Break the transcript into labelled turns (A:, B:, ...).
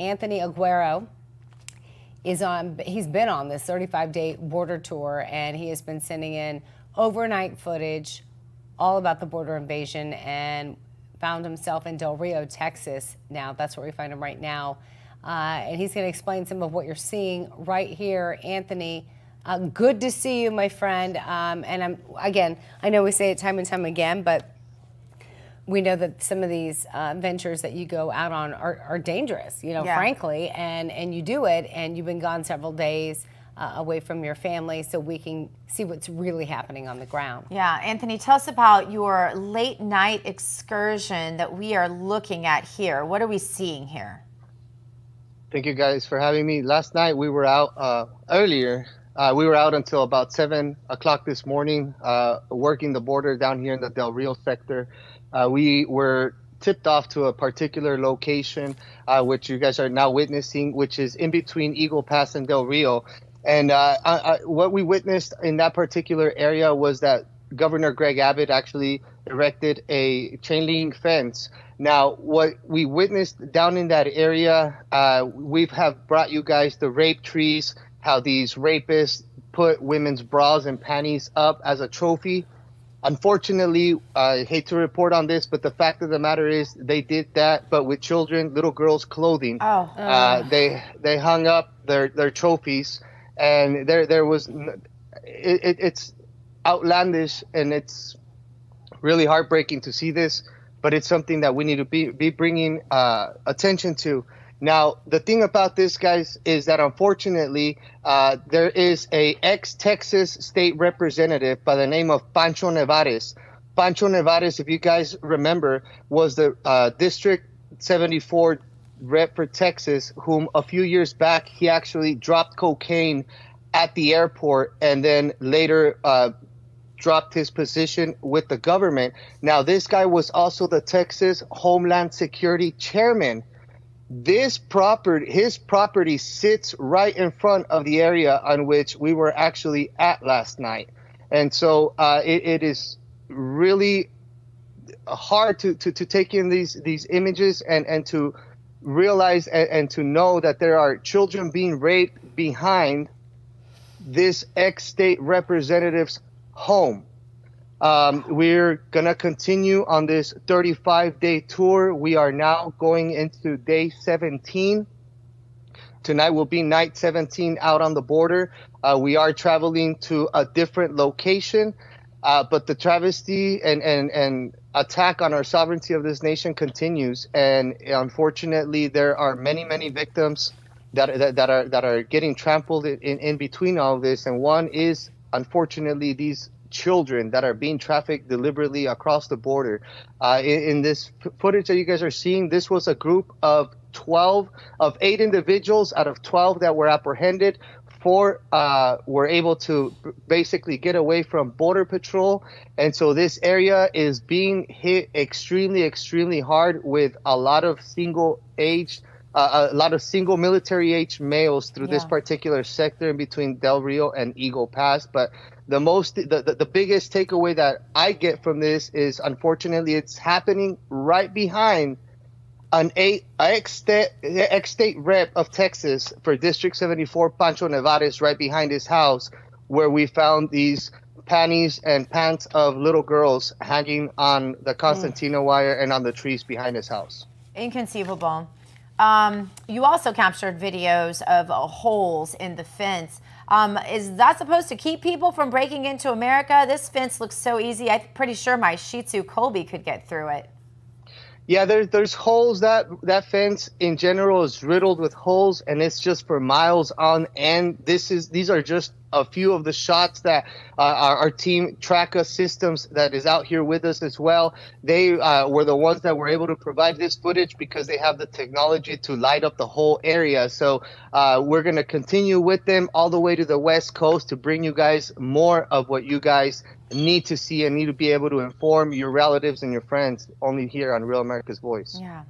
A: Anthony Aguero he's been on this 35-day border tour, and he has been sending in overnight footage all about the border invasion, and found himself in Del Rio, Texas. Now, that's where we find him right now. And he's going to explain some of what you're seeing right here. Anthony, good to see you, my friend. And I know we say it time and time again, but we know that some of these ventures that you go out on are dangerous, frankly, and you do it, and you've been gone several days away from your family, so we can see what's really happening on the ground.
B: Yeah, Anthony, tell us about your late night excursion that we are looking at here. What are we seeing here?
C: Thank you guys for having me. Last night we were out earlier. We were out until about 7 o'clock this morning, working the border down here in the Del Rio sector. We were tipped off to a particular location, which you guys are now witnessing, which is in between Eagle Pass and Del Rio. And what we witnessed in that particular area was that Governor Greg Abbott actually erected a chain link fence. Now, what we witnessed down in that area, we have brought you guys the rape trees, how these rapists put women's bras and panties up as a trophy. Unfortunately, I hate to report on this, but the fact of the matter is they did that, but with children, little girls' clothing. They hung up their trophies, and there was it's outlandish, and it's really heartbreaking to see this, but it's something that we need to be bringing attention to. Now, the thing about this, guys, is that unfortunately, there is a ex-Texas state representative by the name of Pancho Nevares. Pancho Nevares, if you guys remember, was the District 74 rep for Texas, whom a few years back, he actually dropped cocaine at the airport and then later dropped his position with the government. Now, this guy was also the Texas Homeland Security chairman. His property sits right in front of the area on which we were actually at last night. And so it is really hard to take in these images and to realize and to know that there are children being raped behind this ex-state representative's home. We're going to continue on this 35-day tour. We are now going into day 17. Tonight will be night 17 out on the border. We are traveling to a different location, but the travesty and attack on our sovereignty of this nation continues. And unfortunately, there are many victims that are getting trampled in between all of this. And one is, unfortunately, these children that are being trafficked deliberately across the border. In this footage that you guys are seeing, this was a group of 8 individuals out of 12 that were apprehended. 4 were able to basically get away from Border Patrol. And so this area is being hit extremely hard with a lot of single military age males through this particular sector in between Del Rio and Eagle Pass. But the biggest takeaway that I get from this is, unfortunately, it's happening right behind an ex-state rep of Texas for District 74, Pancho Nevares, right behind his house, where we found these panties and pants of little girls hanging on the concertina wire and on the trees behind his house.
B: Inconceivable. You also captured videos of holes in the fence. Is that supposed to keep people from breaking into America? This fence looks so easy. I'm pretty sure my Shih Tzu Colby could get through it.
C: Yeah, there's holes. That fence in general is riddled with holes, and it's just for miles on end. These are just a few of the shots that our team Traca Systems that is out here with us as well. They were the ones that were able to provide this footage because they have the technology to light up the whole area. So we're going to continue with them all the way to the West Coast to bring you guys more of what you guys need to see and need to be able to inform your relatives and your friends only here on Real America's Voice.
B: Yeah.